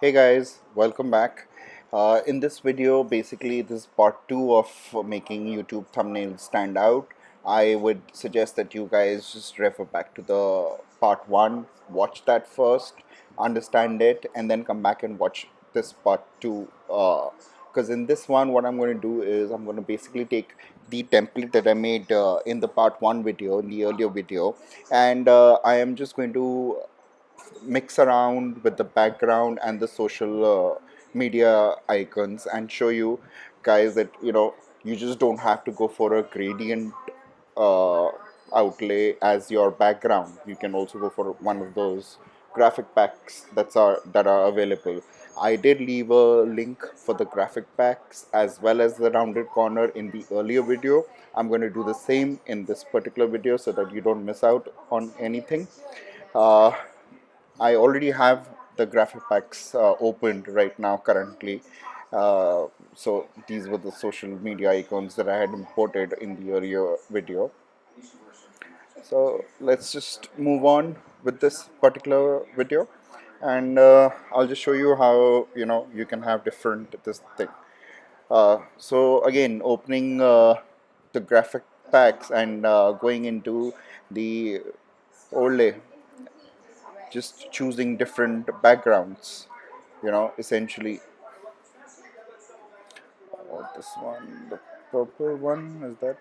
Hey guys, welcome back. In this video, basically, this is part 2 of making YouTube thumbnails stand out. I would suggest that you guys just refer back to the part 1, watch that first, understand it, and then come back and watch this part 2. Because in this one, what I'm going to do is I'm going to basically take the template that I made in the part 1 video, in the earlier video, and I am just going to mix around with the background and the social media icons and show you guys that you just don't have to go for a gradient uh, outlay as your background. You can also go for one of those graphic packs that are available. I did leave a link for the graphic packs as well as the rounded corner in the earlier video. I'm going to do the same in this particular video so that you don't miss out on anything. uh, I already have the graphic packs opened right now currently. So these were the social media icons that I had imported in the earlier video. So let's just move on with this particular video, and I'll just show you how you can have different this thing. So again, opening the graphic packs and going into the overlay, just choosing different backgrounds, essentially. This one, the purple one, is that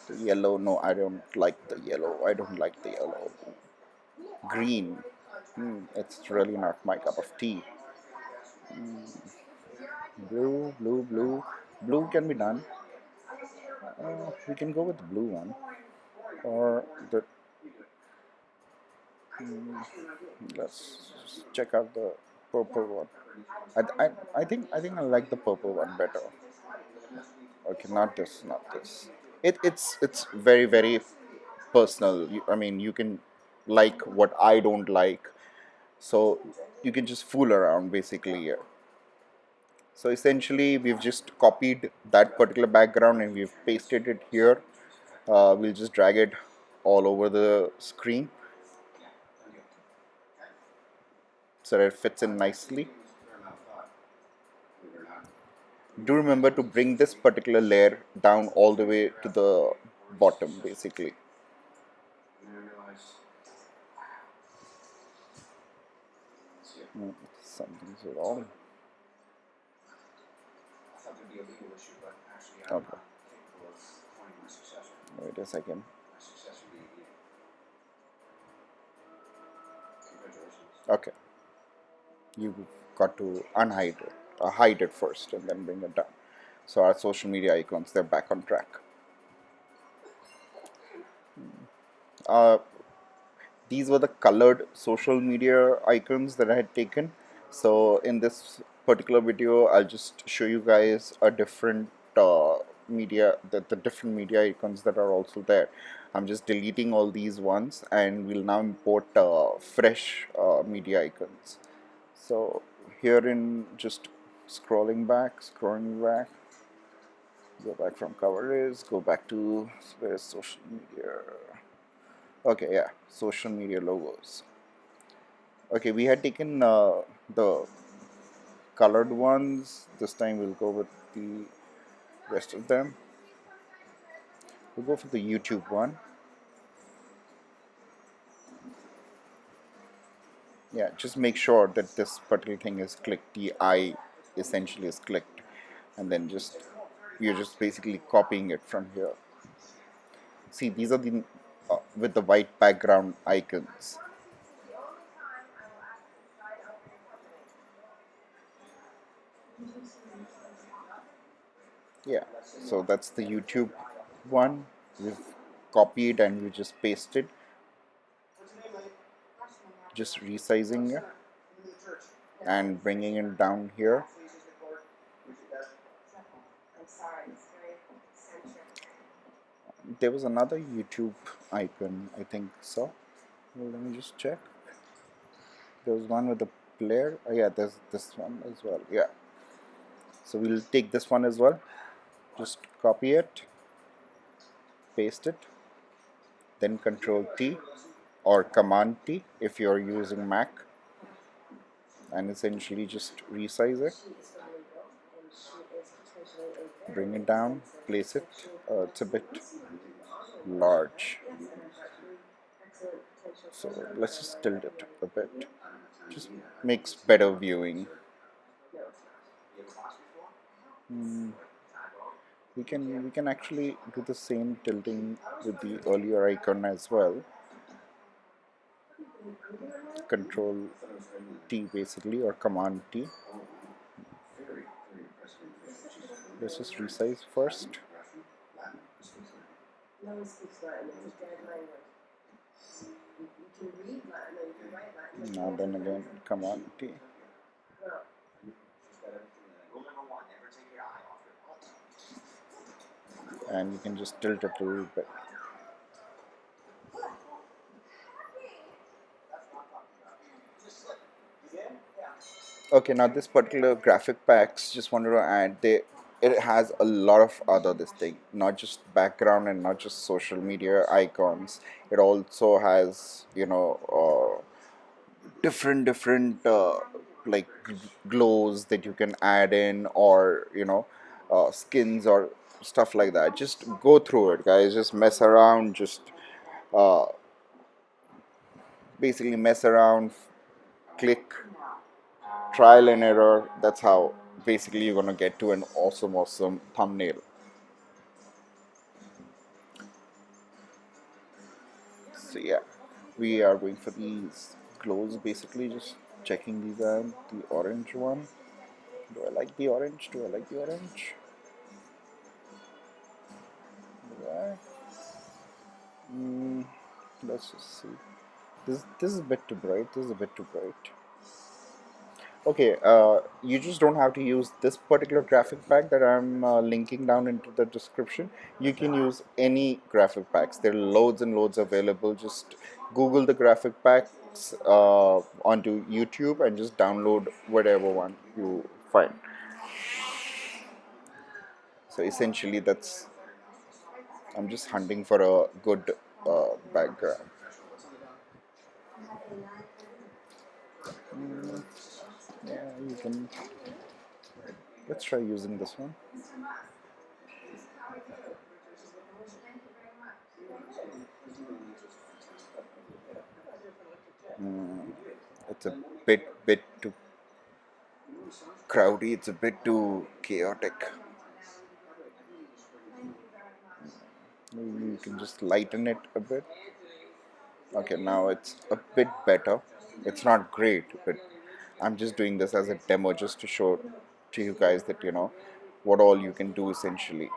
the yellow? No, I don't like the yellow. I don't like the yellow. Green. It's really not my cup of tea. Blue, blue, blue. Blue can be done. We can go with the blue one. Or the. Let's just check out the purple one. I think I like the purple one better. Okay, not this, not this. It's very very personal. I mean, you can like what I don't like, so you can just fool around basically here. So essentially, we've just copied that particular background and we've pasted it here. We'll just drag it all over the screen so that it fits in nicely. Do remember to bring this particular layer down all the way to the bottom basically. Something's wrong. Okay. Wait a second. Okay. You got to unhide it, hide it first, and then bring it down. So our social media icons, they're back on track. Uh, these were the colored social media icons that I had taken. So in this particular video, I'll just show you guys a different the different media icons that are also there. I'm just deleting all these ones, and we'll now import fresh media icons. So here in just scrolling back, go back from cover is, go back to where's social media. Okay, yeah, social media logos. Okay, we had taken the colored ones. This time we'll go with the rest of them. We'll go for the YouTube one. Yeah, just make sure that this particular thing is clicked. The I essentially is clicked, and then you're just basically copying it from here. See, these are the with the white background icons. Yeah, so that's the YouTube one. We've copied and we just pasted, just resizing it and bringing it down here. There was another YouTube icon, I think so. Well, let me just check. There was one with the player. Oh, yeah, there's this one as well. Yeah. So we'll take this one as well. Just copy it, paste it, then Control T or Command T if you're using Mac. and essentially just resize it, bring it down, place it. It's a bit large, so let's just tilt it a bit. Just makes better viewing. Hmm. We can actually do the same tilting with the earlier icon as well. Control T basically, or Command T. Let's just resize first. Now then again, Command T. And you can just tilt it a little bit. Okay, now this particular graphic packs, just wanted to add, it has a lot of other this thing, not just background and not just social media icons. It also has, different like glows that you can add in, or skins or stuff like that. Just go through it, guys. Just mess around. Just uh, basically mess around, click, trial and error. That's how basically you're gonna get to an awesome thumbnail. So yeah, we are going for these glows, basically just checking these out. The orange one. Do I like the orange? Do I like the orange? Yeah. Mm, let's just see. This is a bit too bright. This is a bit too bright. Okay, you just don't have to use this particular graphic pack that I'm linking down into the description. You can use any graphic packs. There are loads and loads available. Just Google the graphic packs onto YouTube and just download whatever one you find. So essentially, that's I'm just hunting for a good background. Mm, yeah, you can. Let's try using this one. Mm, it's a bit too crowdy. It's a bit too chaotic. Maybe you can just lighten it a bit. Okay, now it's a bit better. It's not great, but I'm just doing this as a demo just to show to you guys that what all you can do essentially.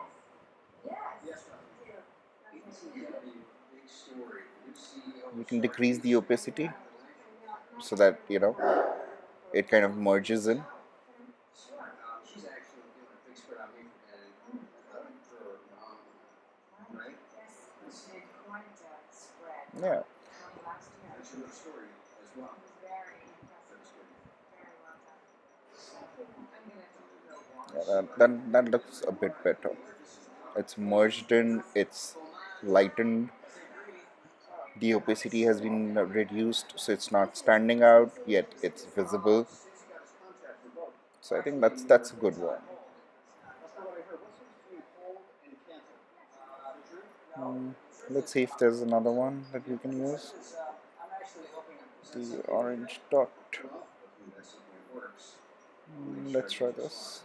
You can decrease the opacity so that it kind of merges in. Yeah. Yeah, that looks a bit better. It's merged in, it's lightened, the opacity has been reduced, so it's not standing out, yet it's visible. So I think that's a good one. Hmm, let's see if there's another one that we can use. The orange dot. Let's try this.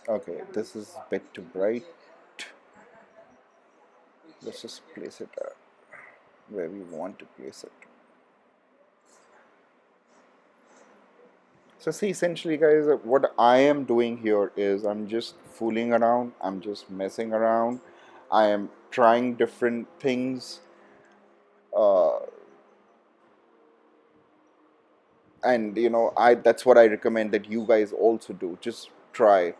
Okay, this is a bit too bright. Let's just place it where we want to place it. So see, essentially, guys, what I am doing here is I'm just fooling around. I'm just messing around. I am trying different things, uh, and I that's what I recommend that you guys also do. Just try.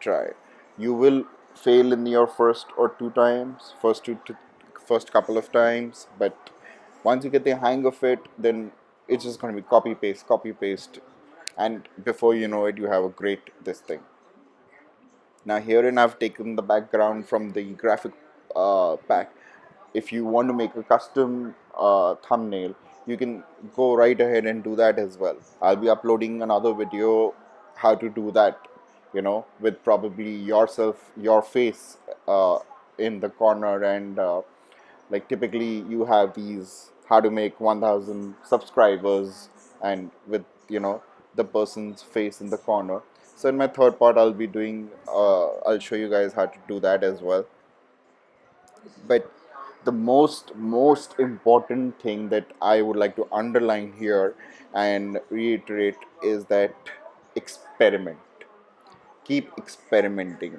You will fail in your first or two times, first couple of times, but once you get the hang of it, then it's just going to be copy paste, and before you know it, you have a great this thing. Now herein I've taken the background from the graphic pack. If you want to make a custom thumbnail, you can go right ahead and do that as well. I'll be uploading another video how to do that, with probably yourself, your face in the corner, and like typically you have these how to make 1000 subscribers, and with the person's face in the corner. So in my third part I'll be doing I'll show you guys how to do that as well. But the most important thing that I would like to underline here and reiterate is that experiment. Keep experimenting.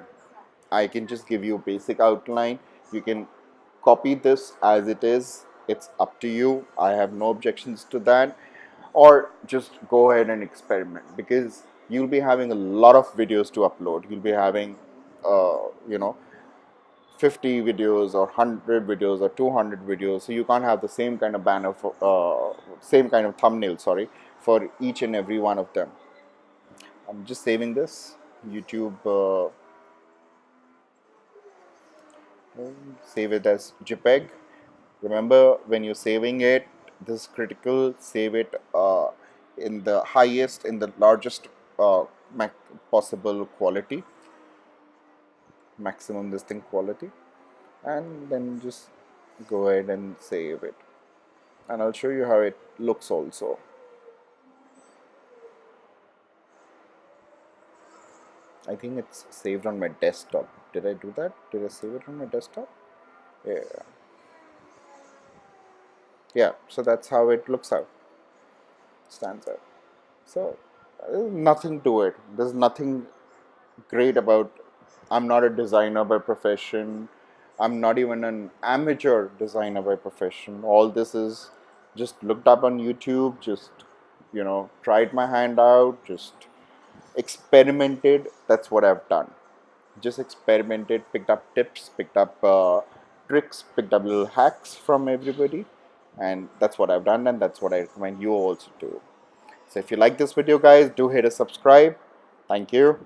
I can just give you a basic outline. You can copy this as it is. It's up to you. I have no objections to that. Or just go ahead and experiment, because you'll be having a lot of videos to upload. You'll be having, you know, 50 videos or 100 videos or 200 videos. So you can't have the same kind of banner for, same kind of thumbnail, sorry, for each and every one of them. I'm just saving this. YouTube. Save it as JPEG. Remember, when you're saving it, this is critical. Save it in the highest, in the largest possible quality, maximum this thing quality, and then just go ahead and save it. And I'll show you how it looks also. I think it's saved on my desktop. Did I do that? Did I save it on my desktop? Yeah. Yeah, so that's how it looks out. Stands out. So there's nothing to it. There's nothing great about. I'm not a designer by profession. I'm not even an amateur designer by profession. All this is just looked up on YouTube, just tried my hand out, just experimented. That's what I've done. Just experimented, picked up tips, picked up tricks, picked up little hacks from everybody, and that's what I've done, and that's what I recommend you also do. So if you like this video, guys, do hit a subscribe. Thank you.